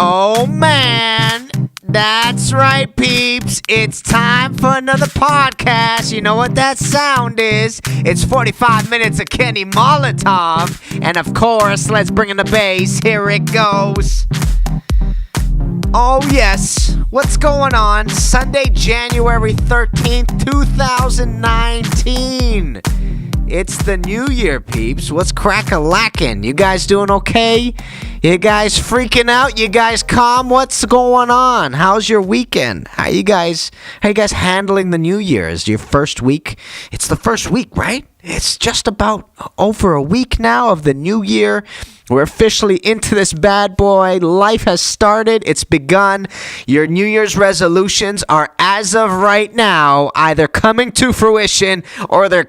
Oh man, that's right, peeps. It's time for another podcast. You know what that sound is? It's 45 minutes of Kenny Molotov. And of course, let's bring in the bass. Here it goes. Oh yes, what's going on? Sunday, January 13th, 2019. It's the new year, peeps. What's crack-a-lackin'? You guys doing okay? You guys freaking out? You guys calm? What's going on? How's your weekend? How you guys handling the new year? Is your first week? It's the first week, right? It's just about over a week now of the new year. We're officially into this bad boy. Life has started. It's begun. Your New Year's resolutions are, as of right now, either coming to fruition or they're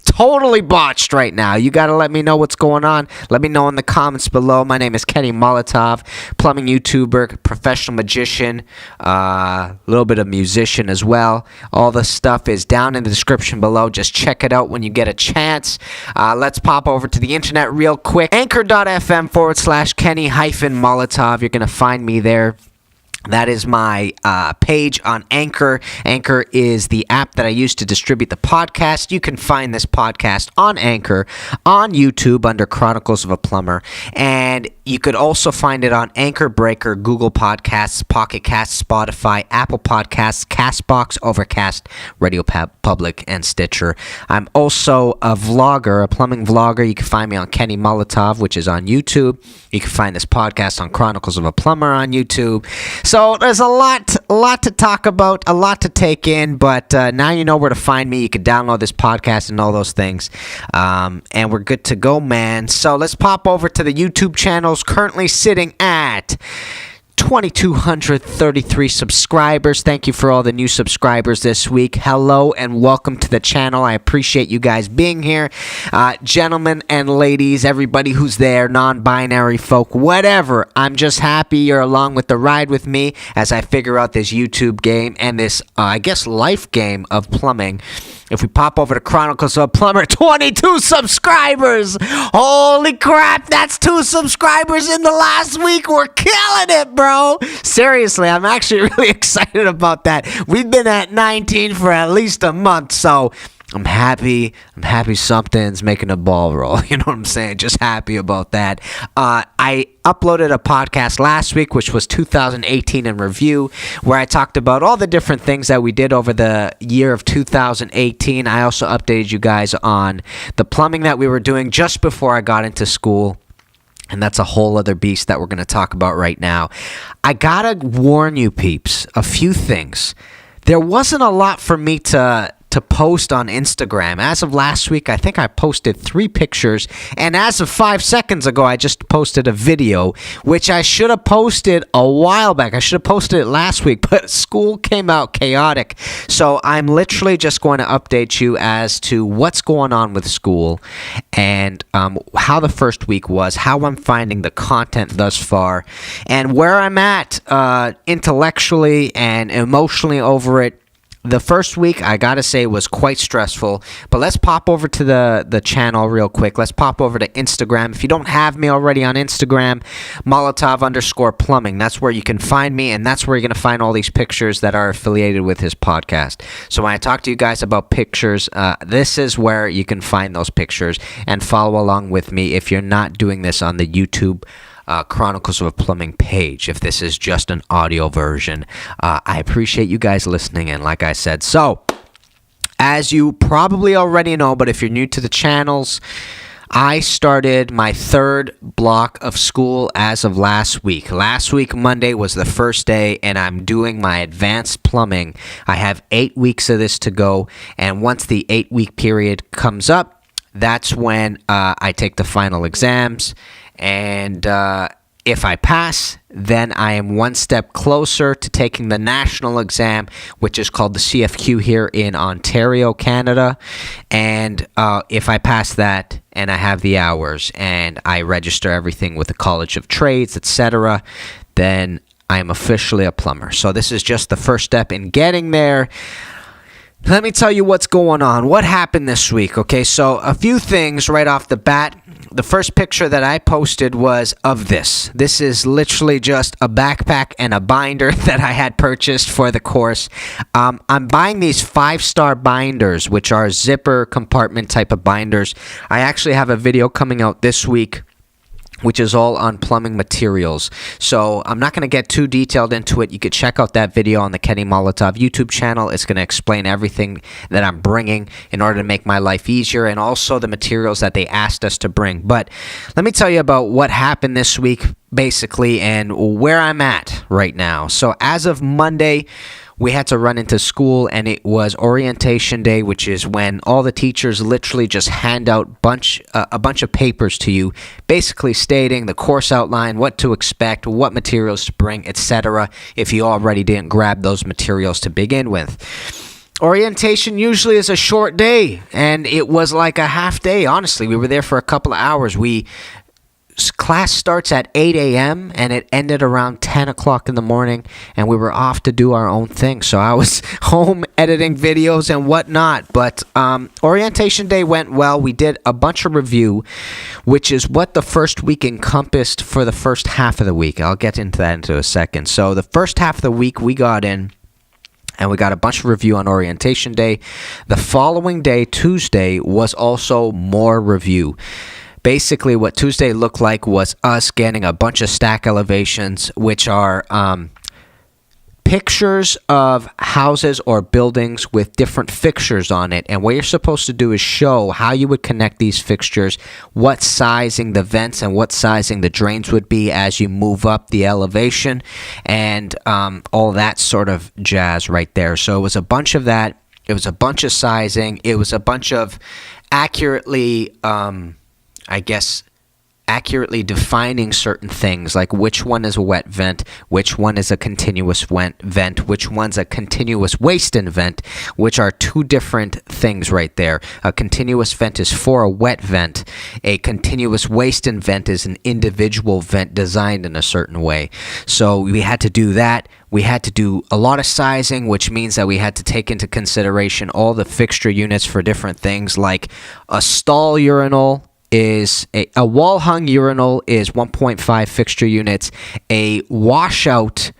totally botched right now. You got to let me know what's going on. Let me know in the comments below. My name is Kenny Molotov, plumbing YouTuber, professional magician, a little bit of musician as well. All the stuff is down in the description below. Just check it out when you get a chance. Let's pop over to the internet real quick. Anchor.fm/Kenny-Molotov. You're going to find me there. That is my page on Anchor. Anchor is the app that I use to distribute the podcast. You can find this podcast on Anchor, on YouTube under Chronicles of a Plumber. And you could also find it on Anchor, Breaker, Google Podcasts, Pocket Casts, Spotify, Apple Podcasts, CastBox, Overcast, Radio Public, and Stitcher. I'm also a vlogger, a plumbing vlogger. You can find me on Kenny Molotov, which is on YouTube. You can find this podcast on Chronicles of a Plumber on YouTube. So there's a lot to talk about, a lot to take in, but now you know where to find me. You can download this podcast and all those things, and we're good to go, man. So let's pop over to the YouTube channels, currently sitting at 2,233 subscribers. Thank you for all the new subscribers this week. Hello and welcome to the channel. I appreciate you guys being here. Gentlemen and ladies, everybody who's there, non-binary folk, whatever. I'm just happy you're along with the ride with me as I figure out this YouTube game and this, I guess, life game of plumbing. If we pop over to Chronicles of a Plumber, 22 subscribers! Holy crap, that's 2 subscribers in the last week. We're killing it, bro. Seriously, I'm actually really excited about that. We've been at 19 for at least a month, so I'm happy something's making a ball roll. You know what I'm saying? Just happy about that. I uploaded a podcast last week, which was 2018 in review, where I talked about all the different things that we did over the year of 2018. I also updated you guys on the plumbing that we were doing just before I got into school. And that's a whole other beast that we're going to talk about right now. I got to warn you, peeps, a few things. There wasn't a lot for me to post on Instagram. As of last week, I think I posted 3 pictures, and as of 5 seconds ago, I just posted a video, which I should have posted a while back. I should have posted it last week, but school came out chaotic, so I'm literally just going to update you as to what's going on with school and how the first week was, how I'm finding the content thus far, and where I'm at intellectually and emotionally over it. The first week, I gotta say, was quite stressful, but let's pop over to the channel real quick. Let's pop over to Instagram. If you don't have me already on Instagram, Molotov_plumbing. That's where you can find me, and that's where you're gonna find all these pictures that are affiliated with his podcast. So when I talk to you guys about pictures, this is where you can find those pictures and follow along with me if you're not doing this on the YouTube Chronicles of a Plumbing page. If this is just an audio version, I appreciate you guys listening in, like I said. So, as you probably already know, but if you're new to the channels, I started my 3rd block of school as of last week. Last week, Monday, was the first day, and I'm doing my advanced plumbing. I have 8 weeks of this to go, and once the 8-week period comes up, that's when I take the final exams. And if I pass, then I am one step closer to taking the national exam, which is called the CFQ here in Ontario, Canada. And if I pass that and I have the hours and I register everything with the College of Trades, etc., then I am officially a plumber. So this is just the first step in getting there. Let me tell you what's going on. What happened this week? Okay, so a few things right off the bat. The first picture that I posted was of this. This is literally just a backpack and a binder that I had purchased for the course. I'm buying these 5-star binders, which are zipper compartment type of binders. I actually have a video coming out this week, which is all on plumbing materials. So I'm not going to get too detailed into it. You could check out that video on the Kenny Molotov YouTube channel. It's going to explain everything that I'm bringing in order to make my life easier, and also the materials that they asked us to bring. But let me tell you about what happened this week, basically, and where I'm at right now. So as of Monday, we had to run into school, and it was orientation day, which is when all the teachers literally just hand out a bunch of papers to you, basically stating the course outline, what to expect, what materials to bring, etc., if you already didn't grab those materials to begin with. Orientation usually is a short day, and it was like a half day, honestly. We were there for a couple of hours. Class starts at 8 a.m. and it ended around 10 o'clock in the morning, and we were off to do our own thing. So I was home editing videos and whatnot. But orientation day went well. We did a bunch of review, which is what the first week encompassed for the first half of the week. I'll get into that in a second. So the first half of the week we got in, and we got a bunch of review on orientation day. The following day, Tuesday, was also more review. Basically, what Tuesday looked like was us getting a bunch of stack elevations, which are pictures of houses or buildings with different fixtures on it. And what you're supposed to do is show how you would connect these fixtures, what sizing the vents and what sizing the drains would be as you move up the elevation, and all that sort of jazz right there. So it was a bunch of that. It was a bunch of sizing. It was a bunch of accurately accurately defining certain things, like which one is a wet vent, which one is a continuous vent, which one's a continuous waste in vent, which are two different things right there. A continuous vent is for a wet vent. A continuous waste in vent is an individual vent designed in a certain way. So we had to do that. We had to do a lot of sizing, which means that we had to take into consideration all the fixture units for different things, like a stall urinal is a wall-hung urinal is 1.5 fixture units. A washout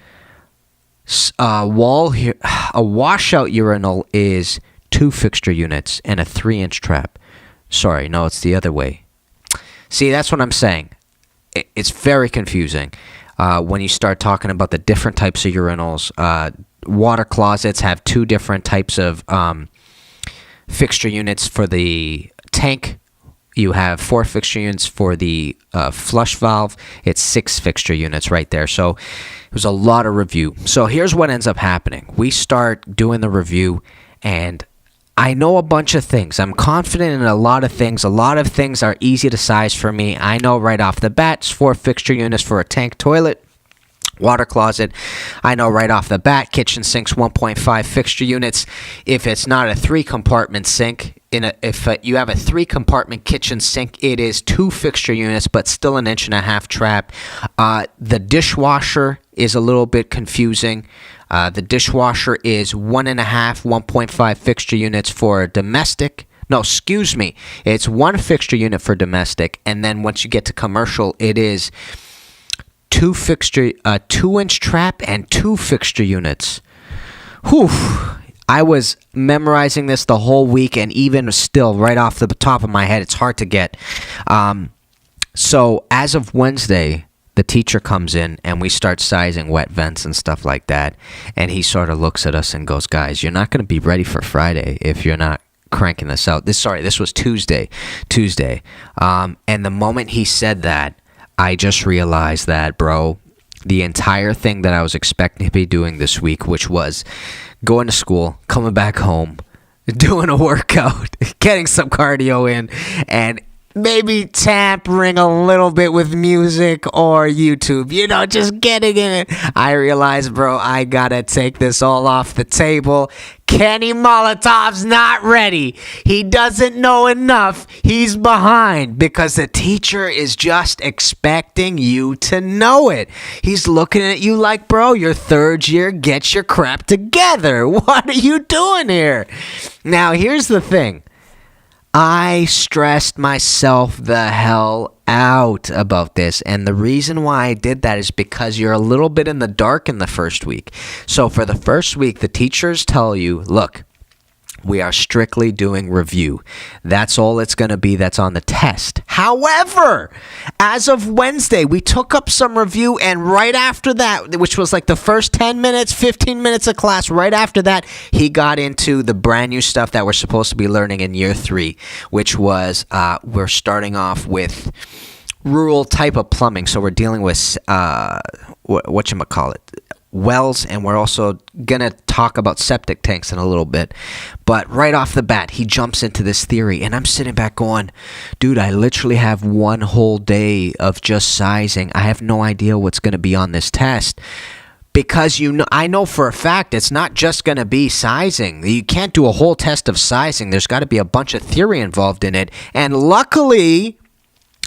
urinal is 2 fixture units and a 3-inch trap. Sorry, no, it's the other way. See, that's what I'm saying. It's very confusing when you start talking about the different types of urinals. Water closets have 2 different types of fixture units. For the tank, you have 4 fixture units. For the flush valve, it's 6 fixture units right there. So it was a lot of review. So here's what ends up happening. We start doing the review, and I know a bunch of things. I'm confident in a lot of things. A lot of things are easy to size for me. I know right off the bat, it's 4 fixture units for a tank toilet. Water closet, I know right off the bat. Kitchen sinks, 1.5 fixture units. If it's not a 3-compartment sink, if you have a 3-compartment kitchen sink, it is 2 fixture units, but still an 1.5-inch trap. The dishwasher is a little bit confusing. The dishwasher is 1.5 fixture units for domestic. No, excuse me. It's 1 fixture unit for domestic, and then once you get to commercial, it is 2-inch trap and 2 fixture units. Whew. I was memorizing this the whole week, and even still, right off the top of my head, it's hard to get. So as of Wednesday, the teacher comes in, and we start sizing wet vents and stuff like that. And he sort of looks at us and goes, "Guys, you're not going to be ready for Friday if you're not cranking this out." This was Tuesday. And the moment he said that, I just realized that, bro, the entire thing that I was expecting to be doing this week, which was going to school, coming back home, doing a workout, getting some cardio in, and maybe tampering a little bit with music or YouTube, just getting in it. I realized, bro, I gotta take this all off the table. Kenny Molotov's not ready. He doesn't know enough. He's behind because the teacher is just expecting you to know it. He's looking at you like, bro, you're third year. Get your crap together. What are you doing here? Now, here's the thing. I stressed myself the hell out about this, and the reason why I did that is because you're a little bit in the dark in the first week. So for the first week, the teachers tell you, look, we are strictly doing review. That's all it's going to be. That's on the test. However, as of Wednesday, we took up some review, and right after that, which was like the first 10 minutes, 15 minutes of class, right after that, he got into the brand new stuff that we're supposed to be learning in year 3, which was we're starting off with rural type of plumbing. So we're dealing with whatchamacallit, wells, and we're also gonna talk about septic tanks in a little bit. But right off the bat, he jumps into this theory, and I'm sitting back going, dude, I literally have one whole day of just sizing. I have no idea what's gonna be on this test. Because I know for a fact it's not just going to be sizing. You can't do a whole test of sizing. There's got to be a bunch of theory involved in it. And luckily,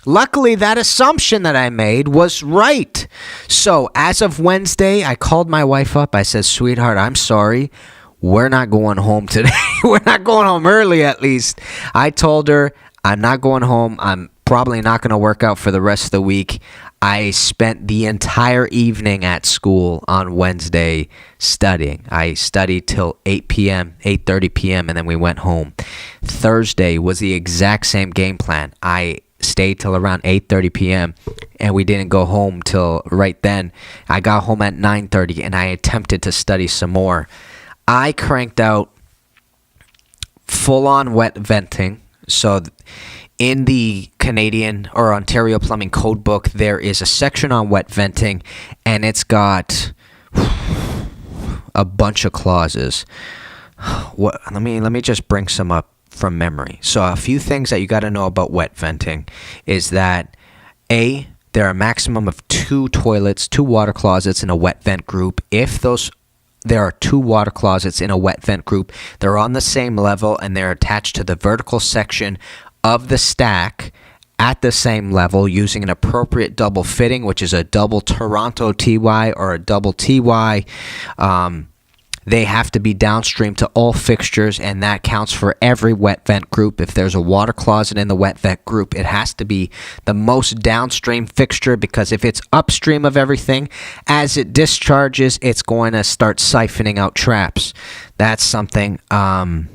that assumption that I made was right. So as of Wednesday, I called my wife up. I said, sweetheart, I'm sorry. We're not going home today. We're not going home early, at least. I told her I'm not going home. I'm probably not going to work out for the rest of the week. I spent the entire evening at school on Wednesday studying. I studied till 8 p.m., 8:30 p.m., and then we went home. Thursday was the exact same game plan. I stayed till around 8:30 p.m. and we didn't go home till right then. I got home at 9:30 and I attempted to study some more. I cranked out full-on wet venting. So in the Canadian or Ontario Plumbing Code Book, there is a section on wet venting, and it's got a bunch of clauses. Let me just bring some up from memory. So a few things that you got to know about wet venting is that A, there are a maximum of 2 toilets, 2 water closets in a wet vent group. If there are 2 water closets in a wet vent group, they're on the same level and they're attached to the vertical section of the stack at the same level using an appropriate double fitting, which is a double Toronto TY or a double TY. They have to be downstream to all fixtures, and that counts for every wet vent group. If there's a water closet in the wet vent group, it has to be the most downstream fixture, because if it's upstream of everything, as it discharges, it's going to start siphoning out traps. That's something, and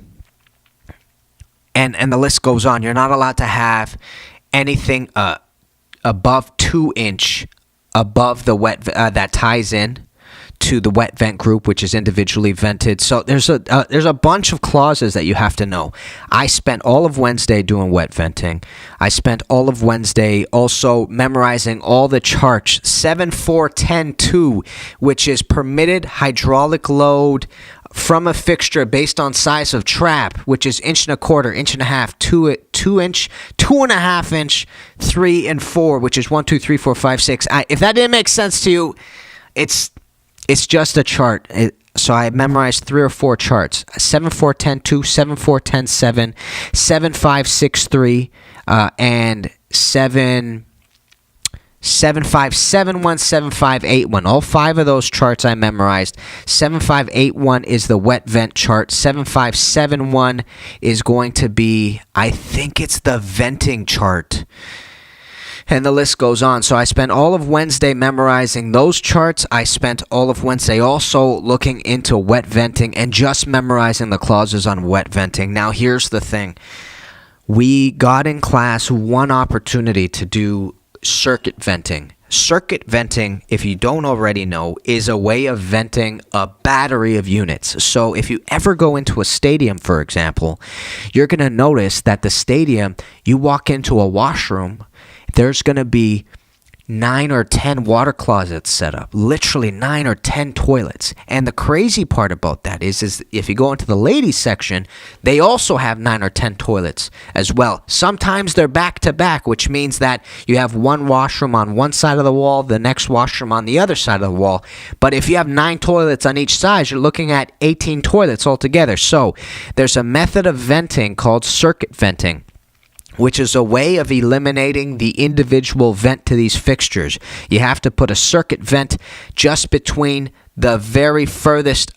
the list goes on. You're not allowed to have anything above 2-inch above the wet that ties in to the wet vent group, which is individually vented. So there's a bunch of clauses that you have to know. I spent all of Wednesday doing wet venting. I spent all of Wednesday also memorizing all the charts. 74102, which is permitted hydraulic load from a fixture based on size of trap, which is 1.25 inch, 1.5 inch, 2 inch, 2.5 inch, 3 and 4, which is 1, 2, 3, 4, 5, 6. If that didn't make sense to you, it's just a chart. So I memorized 3 or 4 charts: 74102, 74107, 7563, and 7571, 7581. All 5 of those charts I memorized. 7581 is the wet vent chart. 7571 is going to be, I think it's the venting chart. And the list goes on. So I spent all of Wednesday memorizing those charts. I spent all of Wednesday also looking into wet venting and just memorizing the clauses on wet venting. Now, here's the thing. We got in class one opportunity to do circuit venting. Circuit venting, if you don't already know, is a way of venting a battery of units. So if you ever go into a stadium, for example, you're going to notice that the stadium, you walk into a washroom, there's going to be 9 or 10 water closets set up, literally 9 or 10 toilets. And the crazy part about that is if you go into the ladies section, they also have 9 or 10 toilets as well. Sometimes they're back to back, which means that you have one washroom on one side of the wall, the next washroom on the other side of the wall. But if you have 9 toilets on each side, you're looking at 18 toilets altogether. So there's a method of venting called circuit venting, which is a way of eliminating the individual vent to these fixtures. You have to put a circuit vent just between the very furthest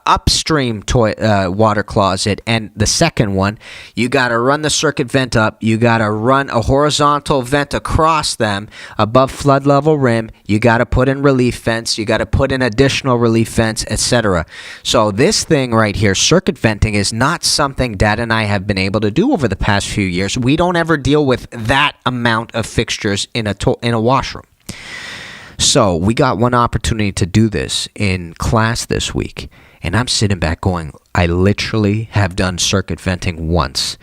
upstream water closet and the second one. You got to run the circuit vent up. You got to run a horizontal vent across them above flood level rim. You got to put in relief vents. You got to put in additional relief vents, etc. So this thing right here, circuit venting, is not something Dad and I have been able to do over the past few years. We don't ever deal with that amount of fixtures in a washroom. So we got one opportunity to do this in class this week, and I'm sitting back going, I literally have done circuit venting once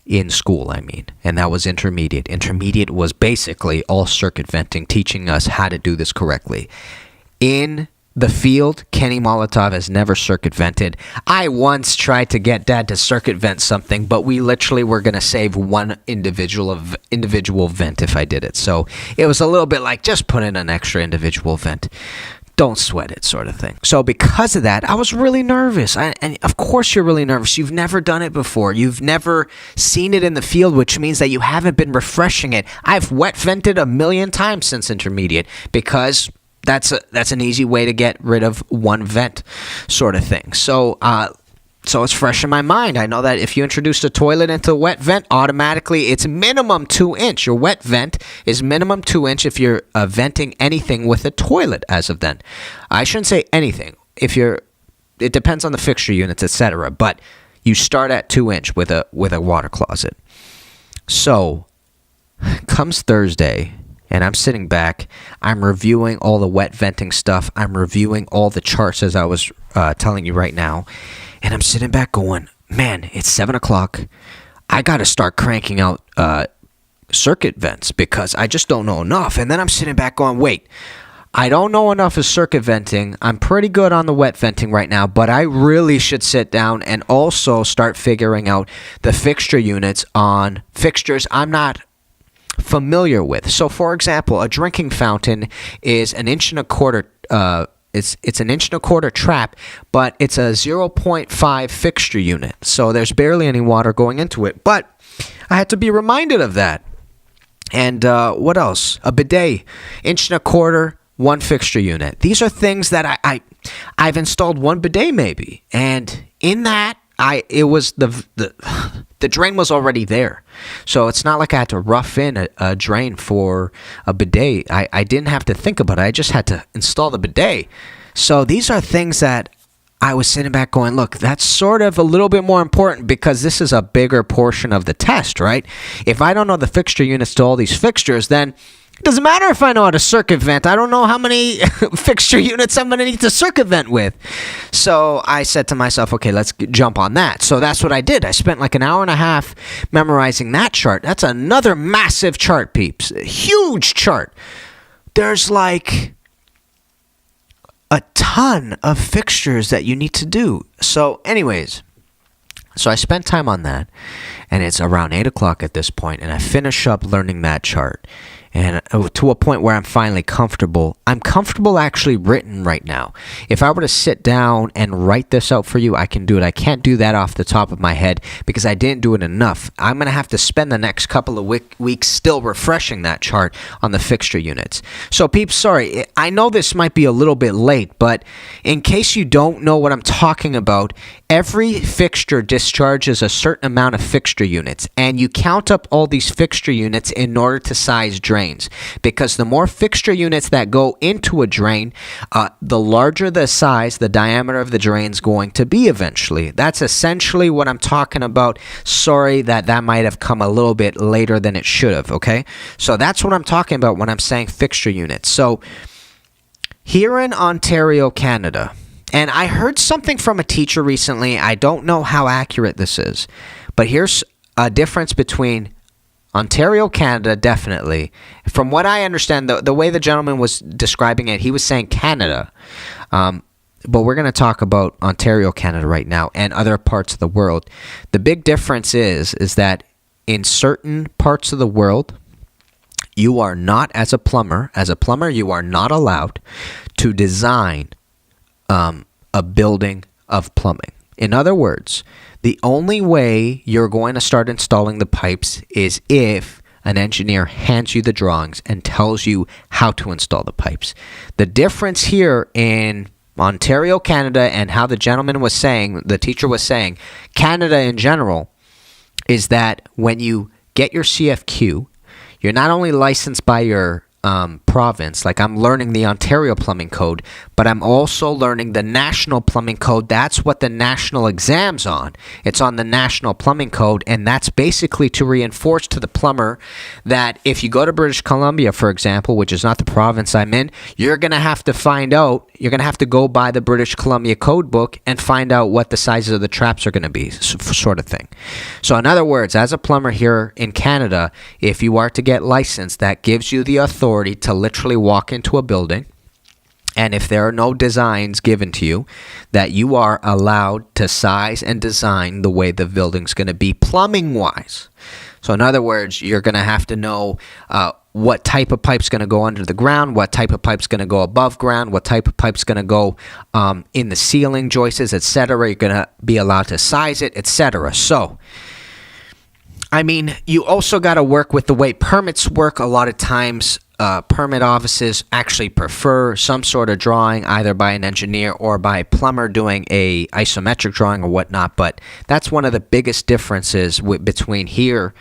in school, and that was intermediate. Intermediate was basically all circuit venting, teaching us how to do this correctly. In the field, Kenny Molotov has never circuit vented. I once tried to get Dad to circuit vent something, but we literally were going to save one individual vent if I did it. So it was a little bit like, just put in an extra individual vent. Don't sweat it, sort of thing. So because of that, I was really nervous. And of course you're really nervous. You've never done it before. You've never seen it in the field, which means that you haven't been refreshing it. I've wet vented 1,000,000 times since intermediate because that's an easy way to get rid of one vent, sort of thing. So it's fresh in my mind. I know that if you introduce a toilet into a wet vent, automatically it's minimum 2 inch. Your wet vent is minimum 2 inch if you're venting anything with a toilet as of then. I shouldn't say anything. It depends on the fixture units, etc. But you start at 2 inch with a water closet. So comes Thursday, and I'm sitting back, I'm reviewing all the wet venting stuff, I'm reviewing all the charts as I was telling you right now, and I'm sitting back going, man, it's 7 o'clock, I got to start cranking out circuit vents because I just don't know enough. And then I'm sitting back going, wait, I don't know enough of circuit venting, I'm pretty good on the wet venting right now, but I really should sit down and also start figuring out the fixture units on fixtures I'm not familiar with. So for example, a drinking fountain is 1.25 inches. It's 1.25 inch trap, but it's a 0.5 fixture unit. So there's barely any water going into it. But I had to be reminded of that. And what else? A bidet, 1.25 inch, one fixture unit. These are things that I've installed one bidet maybe, and in that it was the drain was already there. So it's not like I had to rough in a drain for a bidet. I didn't have to think about it. I just had to install the bidet. So these are things that I was sitting back going, look, that's sort of a little bit more important because this is a bigger portion of the test, right? If I don't know the fixture units to all these fixtures, then it doesn't matter if I know how to circuit vent. I don't know how many fixture units I'm going to need to circuit vent with. So I said to myself, okay, let's jump on that. So that's what I did. I spent like an hour and a half memorizing that chart. That's another massive chart, peeps. A huge chart. There's like a ton of fixtures that you need to do. So anyways, so I spent time on that, and it's around 8 o'clock at this point, and I finish up learning that chart. And to a point where I'm finally comfortable. I'm comfortable actually written right now. If I were to sit down and write this out for you, I can do it. I can't do that off the top of my head because I didn't do it enough. I'm going to have to spend the next couple of weeks still refreshing that chart on the fixture units. So, peeps, sorry. I know this might be a little bit late, but in case you don't know what I'm talking about, every fixture discharges a certain amount of fixture units, and you count up all these fixture units in order to size drains. Because the more fixture units that go into a drain, the larger the size, the diameter of the drain is going to be eventually. That's essentially what I'm talking about. Sorry that might have come a little bit later than it should have, okay? So that's what I'm talking about when I'm saying fixture units. So here in Ontario, Canada, and I heard something from a teacher recently. I don't know how accurate this is, but here's a difference between Ontario, Canada, definitely. From what I understand, the way the gentleman was describing it, he was saying Canada. But we're going to talk about Ontario, Canada right now and other parts of the world. The big difference is that in certain parts of the world, you are not, as a plumber, you are not allowed to design a building of plumbing. In other words, the only way you're going to start installing the pipes is if an engineer hands you the drawings and tells you how to install the pipes. The difference here in Ontario, Canada, and how the gentleman was saying, the teacher was saying, Canada in general, is that when you get your CFQ, you're not only licensed by your province, like I'm learning the Ontario Plumbing Code, but I'm also learning the National Plumbing Code. That's what the national exam's on. It's on the National Plumbing Code, and that's basically to reinforce to the plumber that if you go to British Columbia, for example, which is not the province I'm in, you're going to have to go by the British Columbia Code book and find out what the sizes of the traps are going to be, sort of thing. So in other words, as a plumber here in Canada, if you are to get licensed, that gives you the authority to literally walk into a building, and if there are no designs given to you, that you are allowed to size and design the way the building's going to be plumbing wise. So in other words, you're going to have to know what type of pipe's going to go under the ground, what type of pipe's going to go above ground, what type of pipe's going to go in the ceiling joists, etc. You're going to be allowed to size it, etc. So I mean, you also got to work with the way permits work. A lot of times, permit offices actually prefer some sort of drawing, either by an engineer or by a plumber doing a isometric drawing or whatnot. But that's one of the biggest differences between here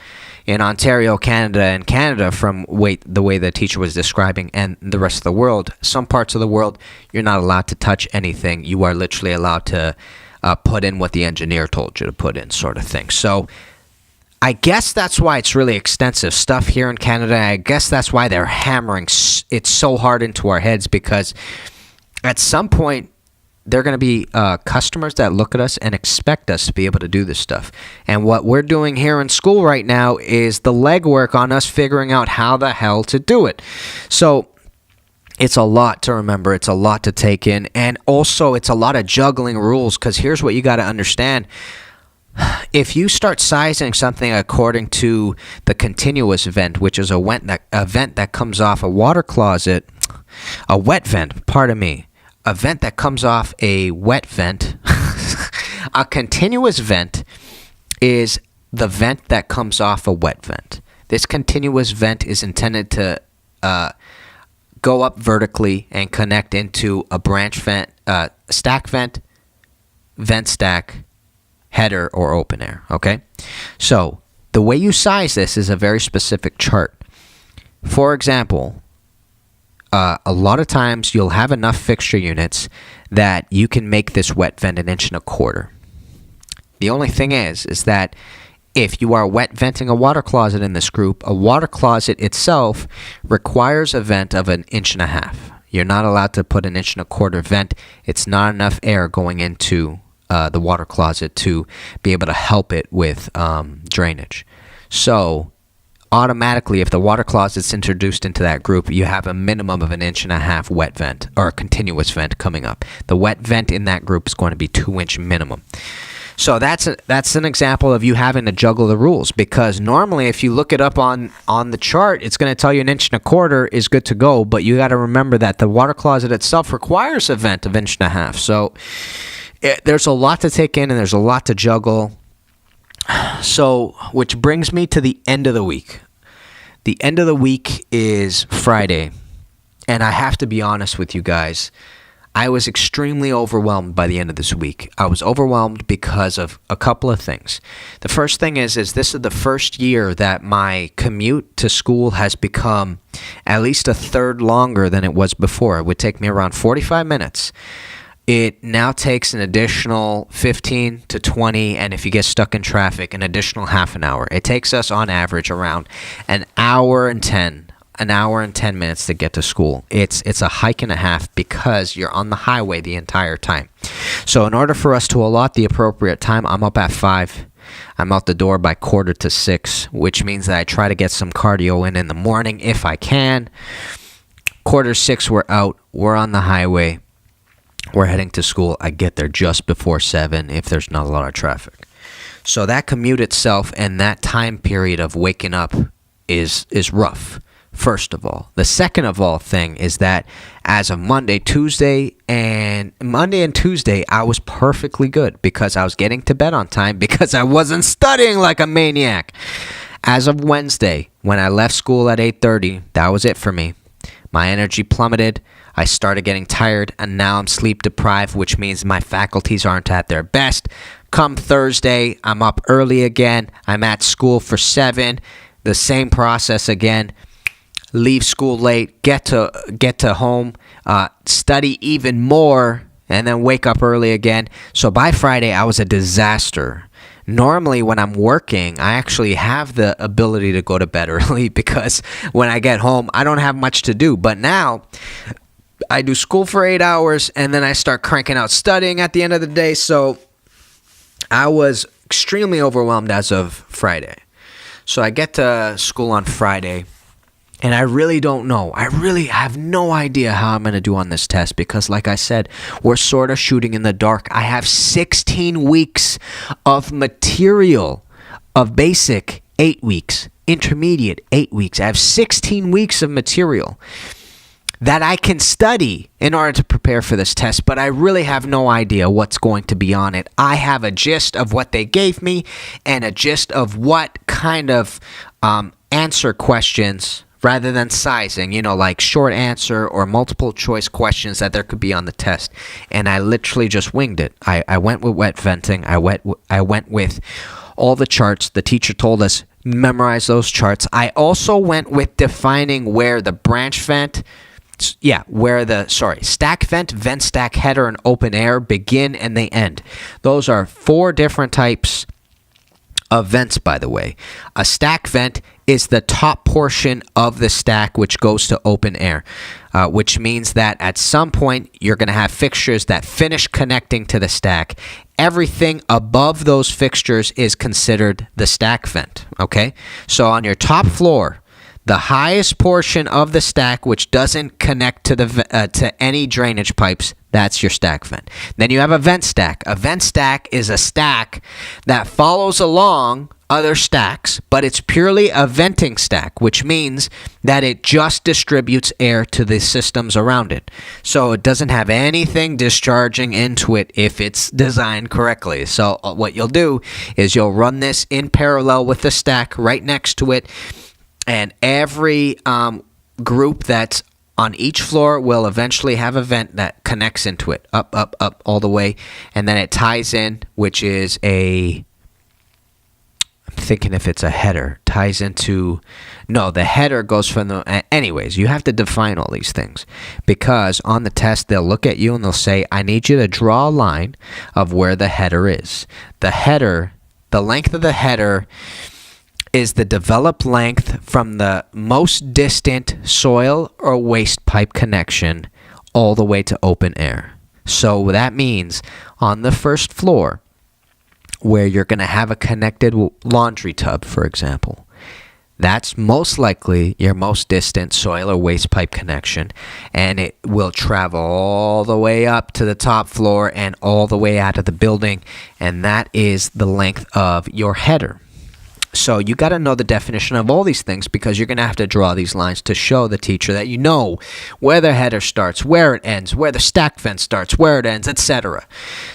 in Ontario, Canada, and Canada from the way the teacher was describing and the rest of the world. Some parts of the world, you're not allowed to touch anything. You are literally allowed to put in what the engineer told you to put in, sort of thing. So I guess that's why it's really extensive stuff here in Canada. I guess that's why they're hammering it so hard into our heads, because at some point they're going to be customers that look at us and expect us to be able to do this stuff. And what we're doing here in school right now is the legwork on us figuring out how the hell to do it. So it's a lot to remember. It's a lot to take in. And also it's a lot of juggling rules, because here's what you got to understand. If you start sizing something according to the continuous vent, which is a vent that comes off a water closet, a wet vent, pardon me, a vent that comes off a wet vent, a continuous vent is the vent that comes off a wet vent. This continuous vent is intended to go up vertically and connect into a branch vent, stack vent, vent stack, header, or open air, okay? So the way you size this is a very specific chart. For example, a lot of times you'll have enough fixture units that you can make this wet vent 1.25 inches. The only thing is that if you are wet venting a water closet in this group, a water closet itself requires a vent of 1.5 inches. You're not allowed to put 1.25 inch vent. It's not enough air going into the water closet to be able to help it with drainage. So automatically, if the water closet's introduced into that group, you have a minimum of 1.5 inch wet vent, or a continuous vent coming up. The wet vent in that group is going to be 2-inch minimum. So that's an example of you having to juggle the rules, because normally if you look it up on the chart, it's going to tell you 1.25 inches is good to go, but you got to remember that the water closet itself requires a vent of 1.5 inches. So there's a lot to take in, and there's a lot to juggle. So, which brings me to the end of the week. The end of the week is Friday, and I have to be honest with you guys. I was extremely overwhelmed by the end of this week. I was overwhelmed because of a couple of things. The first thing is this is the first year that my commute to school has become at least a third longer than it was before. It would take me around 45 minutes. It now takes an additional 15 to 20, and if you get stuck in traffic, an additional half an hour. It takes us on average around an hour and 10 minutes to get to school. It's a hike and a half, because you're on the highway the entire time. So in order for us to allot the appropriate time, I'm up at 5. I'm out the door by 5:45, which means that I try to get some cardio in the morning if I can. 5:45, we're out. We're on the highway. We're heading to school. I get there just before 7 if there's not a lot of traffic. So that commute itself and that time period of waking up is rough, first of all. The second of all thing is that as of Monday and Tuesday, I was perfectly good because I was getting to bed on time because I wasn't studying like a maniac. As of Wednesday, when I left school at 8:30, that was it for me. My energy plummeted. I started getting tired, and now I'm sleep deprived, which means my faculties aren't at their best. Come Thursday, I'm up early again. I'm at school for 7. The same process again. Leave school late, get to home, study even more, and then wake up early again. So by Friday, I was a disaster. Normally, when I'm working, I actually have the ability to go to bed early because when I get home, I don't have much to do. But now, I do school for 8 hours, and then I start cranking out studying at the end of the day. So I was extremely overwhelmed as of Friday. So I get to school on Friday, and I really don't know. I really have no idea how I'm going to do on this test because, like I said, we're sort of shooting in the dark. I have 16 weeks of material of basic, 8 weeks, intermediate, 8 weeks. I have 16 weeks of material that I can study in order to prepare for this test, but I really have no idea what's going to be on it. I have a gist of what they gave me and a gist of what kind of answer questions rather than sizing, like short answer or multiple choice questions that there could be on the test. And I literally just winged it. I went with wet venting. I went with all the charts. The teacher told us memorize those charts. I also went with defining where the branch vent, stack vent stack, header, and open air begin and they end. Those are 4 different types of vents, by the way. A stack vent is the top portion of the stack which goes to open air, which means that at some point you're going to have fixtures that finish connecting to the stack. Everything above those fixtures is considered the stack vent, okay? So on your top floor, the highest portion of the stack which doesn't connect to to any drainage pipes, that's your stack vent. Then you have a vent stack. A vent stack is a stack that follows along other stacks, but it's purely a venting stack, which means that it just distributes air to the systems around it. So it doesn't have anything discharging into it if it's designed correctly. So what you'll do is you'll run this in parallel with the stack right next to it, and every group that's on each floor will eventually have a vent that connects into it, up, all the way, and then it ties in, which is I'm thinking if it's a header, the header goes from anyways, you have to define all these things, because on the test, they'll look at you and they'll say, I need you to draw a line of where the header is. The length of the header is the developed length from the most distant soil or waste pipe connection all the way to open air. So that means on the first floor, where you're going to have a connected laundry tub, for example, that's most likely your most distant soil or waste pipe connection, and it will travel all the way up to the top floor and all the way out of the building, and that is the length of your header. So you got to know the definition of all these things, because you're going to have to draw these lines to show the teacher that you know where the header starts, where it ends, where the stack vent starts, where it ends, etc.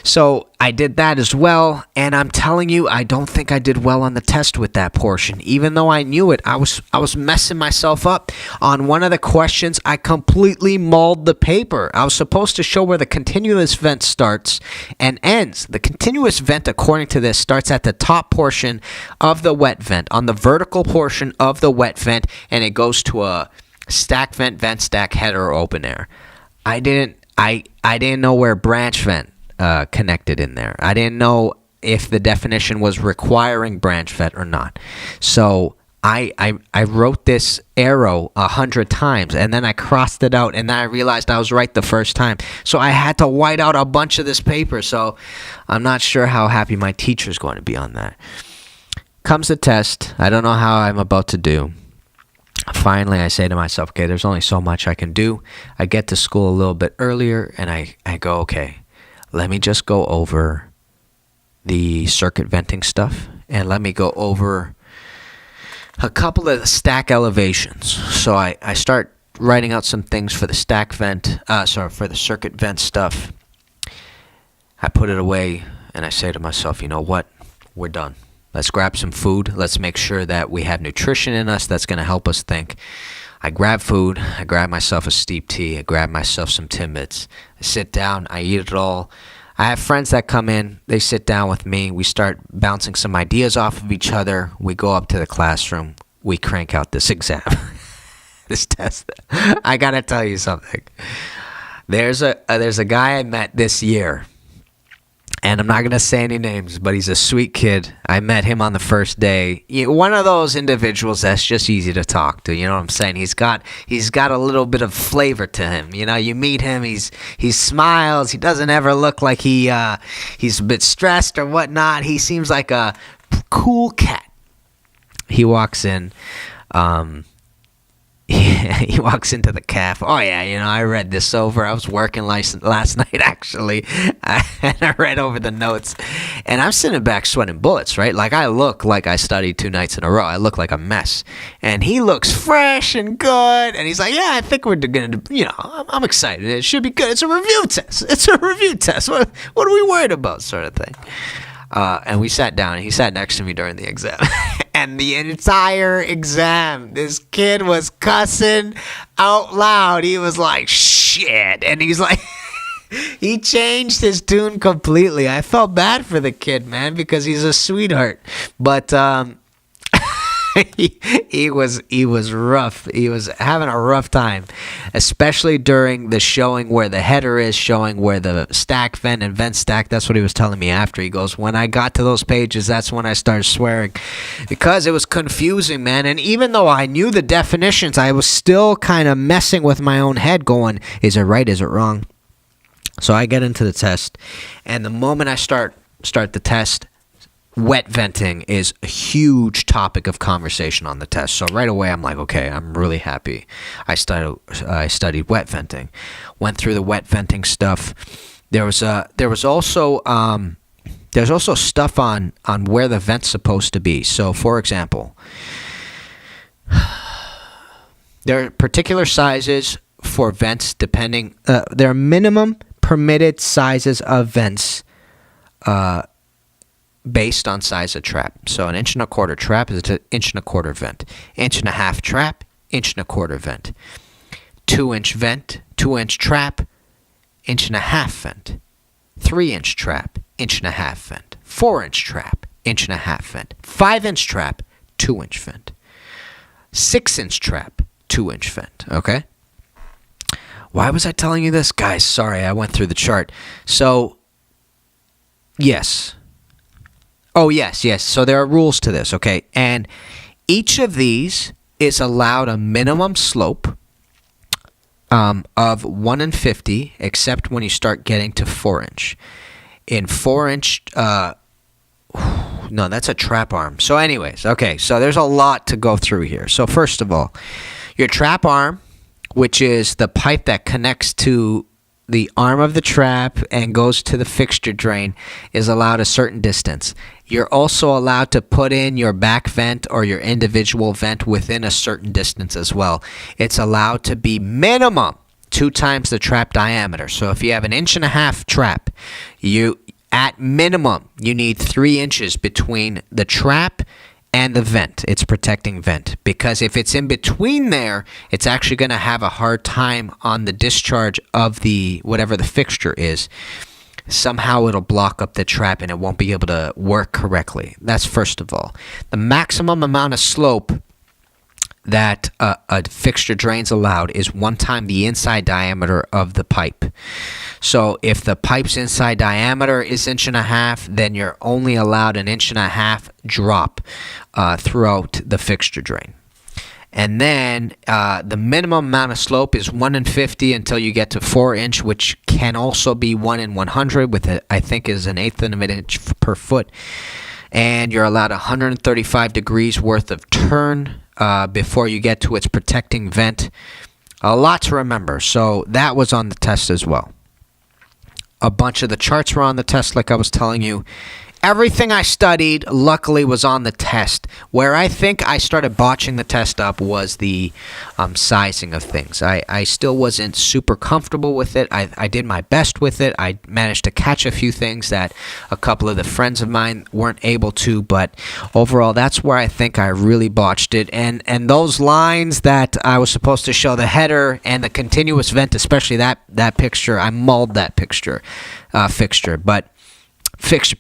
So I did that as well, and I'm telling you, I don't think I did well on the test with that portion. Even though I knew it, I was messing myself up. On one of the questions, I completely mauled the paper. I was supposed to show where the continuous vent starts and ends. The continuous vent, according to this, starts at the top portion of the wet vent, on the vertical portion of the wet vent, and it goes to a stack vent, vent stack, header, or open air. I didn't know where branch vent connected in there. I didn't know if the definition was requiring branch vent or not. So I wrote this arrow 100 times, and then I crossed it out, and then I realized I was right the first time. So I had to white out a bunch of this paper. So I'm not sure how happy my teacher's going to be on that. Comes the test. I don't know how I'm about to do. Finally, I say to myself, okay, there's only so much I can do. I get to school a little bit earlier, and I go, okay, let me just go over the circuit venting stuff, and let me go over a couple of the stack elevations. So I start writing out some things for the stack vent, for the circuit vent stuff. I put it away, and I say to myself, you know what? We're done. Let's grab some food. Let's make sure that we have nutrition in us that's going to help us think. I grab food. I grab myself a steep tea. I grab myself some Timbits. I sit down. I eat it all. I have friends that come in. They sit down with me. We start bouncing some ideas off of each other. We go up to the classroom. We crank out this exam, this test. I got to tell you something. There's a guy I met this year. And I'm not going to say any names, but he's a sweet kid. I met him on the first day. One of those individuals that's just easy to talk to. You know what I'm saying? He's got a little bit of flavor to him. You know, you meet him, he smiles. He doesn't ever look like he's a bit stressed or whatnot. He seems like a cool cat. He walks in. He walks into the caf. Oh yeah, I read this over. I was working last night actually, and I read over the notes. And I'm sitting back sweating bullets, right? Like I look like I studied 2 nights in a row. I look like a mess. And he looks fresh and good. And he's like, "Yeah, I think we're gonna, I'm excited. It should be good. It's a review test. It's a review test. What are we worried about?" Sort of thing. And we sat down, and he sat next to me during the exam. And the entire exam, this kid was cussing out loud. He was like, shit. And he's like, he changed his tune completely. I felt bad for the kid, man, because he's a sweetheart. But he was rough. He was having a rough time, especially during the showing where the header is, showing where the stack vent and vent stack. That's what he was telling me after. He goes, when I got to those pages, that's when I started swearing, because it was confusing, man. And even though I knew the definitions, I was still kind of messing with my own head, going, is it right? Is it wrong? So I get into the test, and the moment I start the test, wet venting is a huge topic of conversation on the test. So right away, I'm like, okay, I'm really happy. I studied wet venting, went through the wet venting stuff. There's also stuff on where the vent's supposed to be. So for example, there are particular sizes for vents depending. There are minimum permitted sizes of vents. Based on size of trap. So an 1.25 inch trap is an 1.25 inch vent. 1.5 inch trap, 1.25 inch vent. 2-inch vent, 2-inch trap, 1.5 inch vent. 3-inch trap, 1.5 inch vent. 4-inch trap, 1.5 inch vent. 5-inch trap, 2-inch vent. 6-inch trap, 2-inch vent. Okay? Why was I telling you this? Guys, sorry, I went through the chart. So, yes. Oh, yes. So there are rules to this, okay? And each of these is allowed a minimum slope of 1 in 50, except when you start getting to 4-inch. In 4-inch, no, that's a trap arm. So anyways, okay, so there's a lot to go through here. So first of all, your trap arm, which is the pipe that connects to the arm of the trap and goes to the fixture drain, is allowed a certain distance. You're also allowed to put in your back vent or your individual vent within a certain distance as well. It's allowed to be minimum 2 times the trap diameter. So if you have an 1.5 inch trap, at minimum you need 3 inches between the trap and the vent. It's protecting vent, because if it's in between there, it's actually going to have a hard time on the discharge of the whatever the fixture is. Somehow it'll block up the trap and it won't be able to work correctly. That's first of all. The maximum amount of slope that a fixture drain's allowed is 1 time the inside diameter of the pipe. So if the pipe's inside diameter is 1.5 inches, then you're only allowed an 1.5 inch drop throughout the fixture drain. And then the minimum amount of slope is 1 in 50 until you get to 4 inch, which can also be 1 in 100, with I think is 1/8 of an inch per foot. And you're allowed 135 degrees worth of turn before you get to its protecting vent. A lot to remember. So that was on the test as well. A bunch of the charts were on the test, like I was telling you. Everything I studied, luckily, was on the test. Where I think I started botching the test up was the sizing of things. I still wasn't super comfortable with it. I did my best with it. I managed to catch a few things that a couple of the friends of mine weren't able to, but overall, that's where I think I really botched it. And those lines that I was supposed to show, the header and the continuous vent, especially that picture, I mulled that fixture.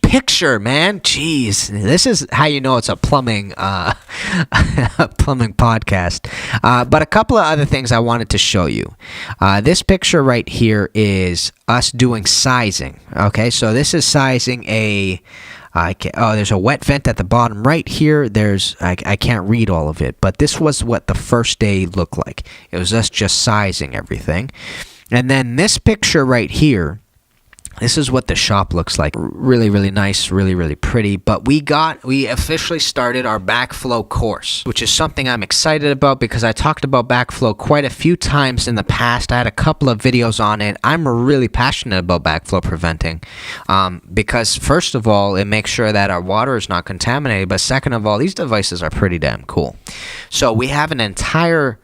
Picture, man. Jeez, this is how you know it's a plumbing plumbing podcast. But a couple of other things I wanted to show you. This picture right here is us doing sizing. Okay, so this is sizing there's a wet vent at the bottom right here. I can't read all of it, but this was what the first day looked like. It was us just sizing everything. And then this picture right here, this is what the shop looks like. Really, really nice, really, really pretty. But we officially started our backflow course, which is something I'm excited about because I talked about backflow quite a few times in the past. I had a couple of videos on it. I'm really passionate about backflow preventing because, first of all, it makes sure that our water is not contaminated. But second of all, these devices are pretty damn cool. So we have an entire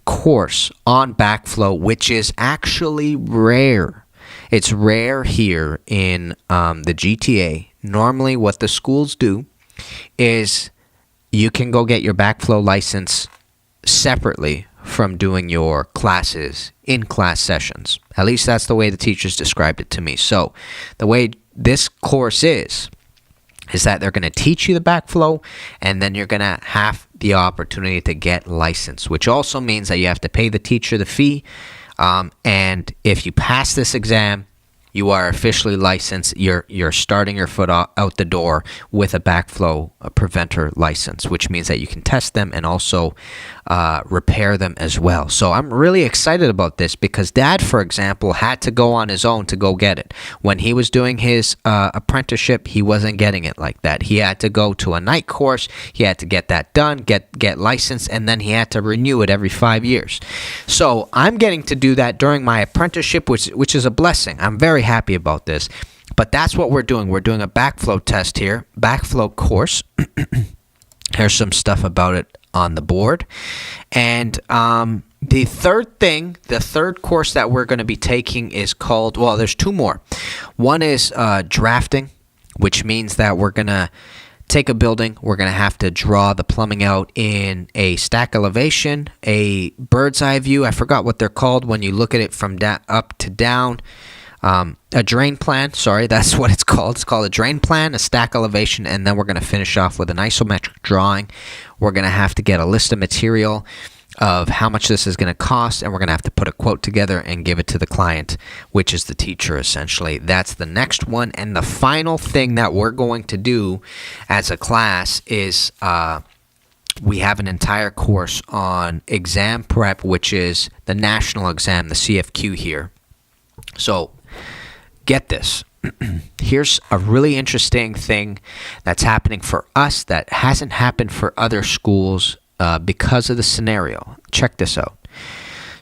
course on backflow, which is actually rare. It's rare here in the GTA. Normally what the schools do is you can go get your backflow license separately from doing your classes in class sessions. At least that's the way the teachers described it to me. So the way this course is that they're going to teach you the backflow, and then you're going to have the opportunity to get licensed, which also means that you have to pay the teacher the fee. And if you pass this exam, you are officially licensed. You're starting your foot out the door with a backflow preventer license, which means that you can test them and also repair them as well. So I'm really excited about this because Dad, for example, had to go on his own to go get it. When he was doing his apprenticeship, he wasn't getting it like that. He had to go to a night course. He had to get that done, get licensed, and then he had to renew it every 5 years. So I'm getting to do that during my apprenticeship, which is a blessing. I'm very happy about this. But that's what we're doing. We're doing a backflow test here, backflow course. Here's some stuff about it on the board. And the third course that we're going to be taking is called, well, there's 2 more. One is drafting, which means that we're going to take a building. We're going to have to draw the plumbing out in a stack elevation, a bird's eye view. I forgot what they're called when you look at it from up to down. A drain plan, sorry, that's what it's called. It's called a drain plan, a stack elevation, and then we're going to finish off with an isometric drawing. We're going to have to get a list of material of how much this is going to cost, and we're going to have to put a quote together and give it to the client, which is the teacher, essentially. That's the next one. And the final thing that we're going to do as a class is we have an entire course on exam prep, which is the national exam, the CFQ here. So get this. Here's a really interesting thing that's happening for us that hasn't happened for other schools because of the scenario. Check this out.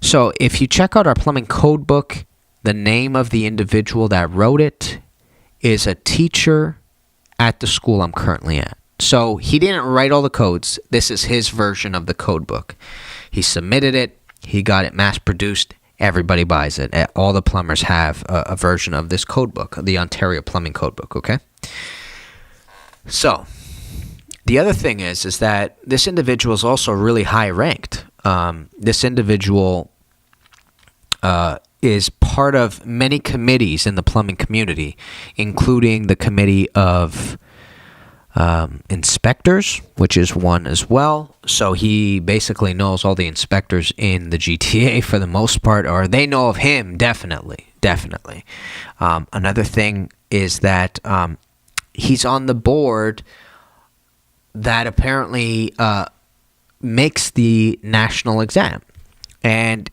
So if you check out our plumbing code book, the name of the individual that wrote it is a teacher at the school I'm currently at. So he didn't write all the codes. This is his version of the code book. He submitted it. He got it mass produced. Everybody buys it. All the plumbers have a version of this code book, the Ontario Plumbing Code Book, okay? So, the other thing is that this individual is also really high ranked. This individual is part of many committees in the plumbing community, including the committee of inspectors, which is one as well. So he basically knows all the inspectors in the GTA for the most part, or they know of him, definitely. Another thing is that he's on the board that apparently makes the national exam. And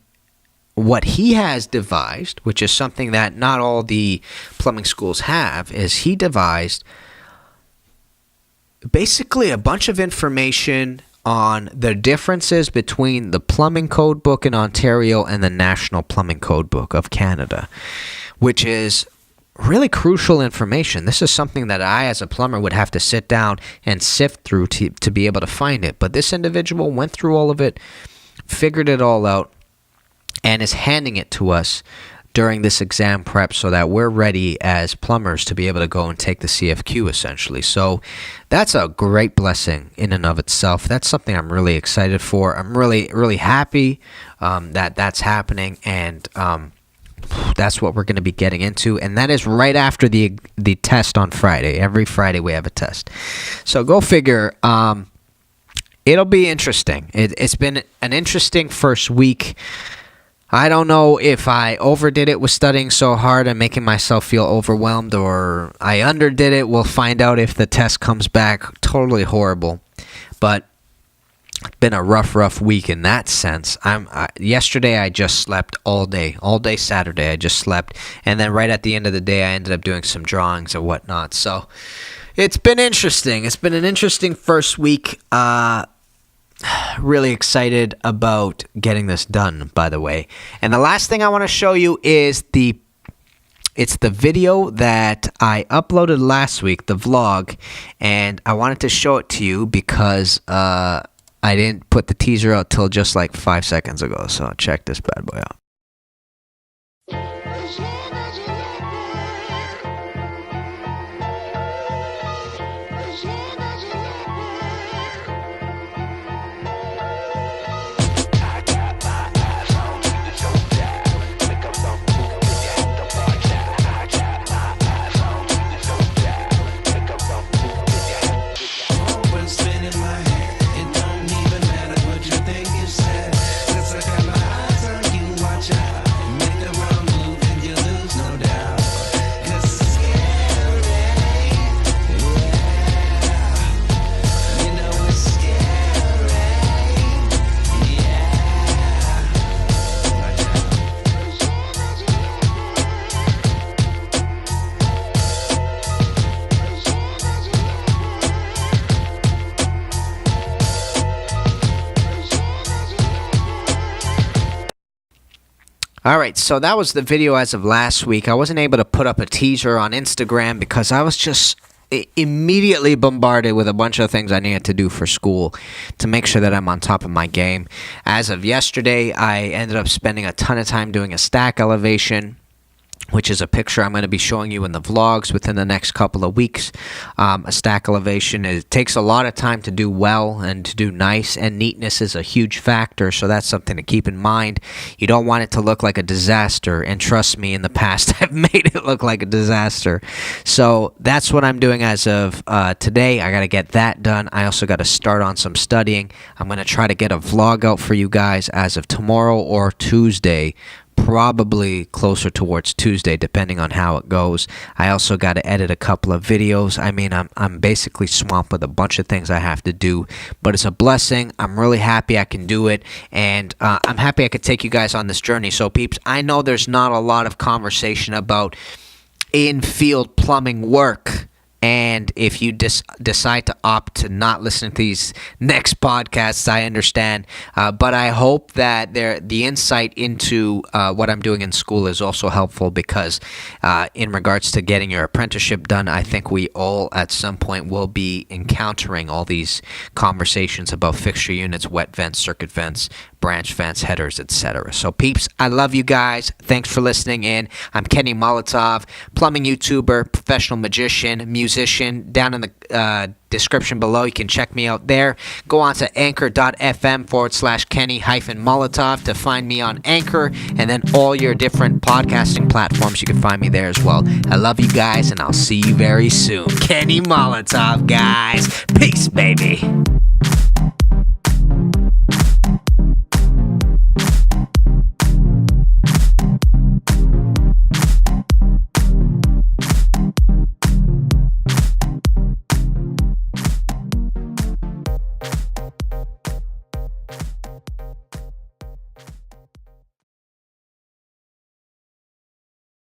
what he has devised, which is something that not all the plumbing schools have, is he devised basically a bunch of information on the differences between the plumbing code book in Ontario and the National Plumbing Code Book of Canada, which is really crucial information. This is something that I, as a plumber, would have to sit down and sift through to be able to find it. But this individual went through all of it, figured it all out, and is handing it to us during this exam prep so that we're ready as plumbers to be able to go and take the CFQ, essentially. So that's a great blessing in and of itself. That's something I'm really excited for. I'm really happy that that's happening, and that's what we're going to be getting into, and that is right after the test on Friday. Every Friday we have a test. So go figure. It'll be interesting. It's been an interesting first week. I don't know if I overdid it with studying so hard and making myself feel overwhelmed, or I underdid it. We'll find out if the test comes back totally horrible. But it's been a rough week in that sense. Yesterday I just slept all day Saturday. I just slept, and then right at the end of the day I ended up doing some drawings or whatnot. So it's been interesting. It's been an interesting first week. Really excited about getting this done, by the way. And the last thing I want to show you is it's the video that I uploaded last week, the vlog, and I wanted to show it to you because I didn't put the teaser out till just like 5 seconds ago. So check this bad boy out. Alright, so that was the video as of last week. I wasn't able to put up a teaser on Instagram because I was just immediately bombarded with a bunch of things I needed to do for school to make sure that I'm on top of my game. As of yesterday, I ended up spending a ton of time doing a stack elevation, which is a picture I'm going to be showing you in the vlogs within the next couple of weeks. A stack elevation, it takes a lot of time to do well and to do nice, and neatness is a huge factor, so that's something to keep in mind. You don't want it to look like a disaster, and trust me, in the past I've made it look like a disaster. So that's what I'm doing as of today. I got to get that done. I also got to start on some studying. I'm going to try to get a vlog out for you guys as of tomorrow or Tuesday. Probably closer towards Tuesday, depending on how it goes. I also got to edit a couple of videos. I mean, I'm basically swamped with a bunch of things I have to do, but it's a blessing. I'm really happy I can do it, and I'm happy I could take you guys on this journey. So, peeps, I know there's not a lot of conversation about in-field plumbing work. And if you decide to opt to not listen to these next podcasts, I understand. But I hope that the insight into what I'm doing in school is also helpful because in regards to getting your apprenticeship done, I think we all at some point will be encountering all these conversations about fixture units, wet vents, circuit vents, branch vents, headers, etc. So, peeps, I love you guys. Thanks for listening in. I'm Kenny Molotov, plumbing YouTuber, professional magician, music musician. Down in the description below, you can check me out there. Go on to anchor.fm/Kenny-Molotov to find me on Anchor, and then all your different podcasting platforms. You can find me there as well. I love you guys, and I'll see you very soon. Kenny Molotov, guys. Peace, baby.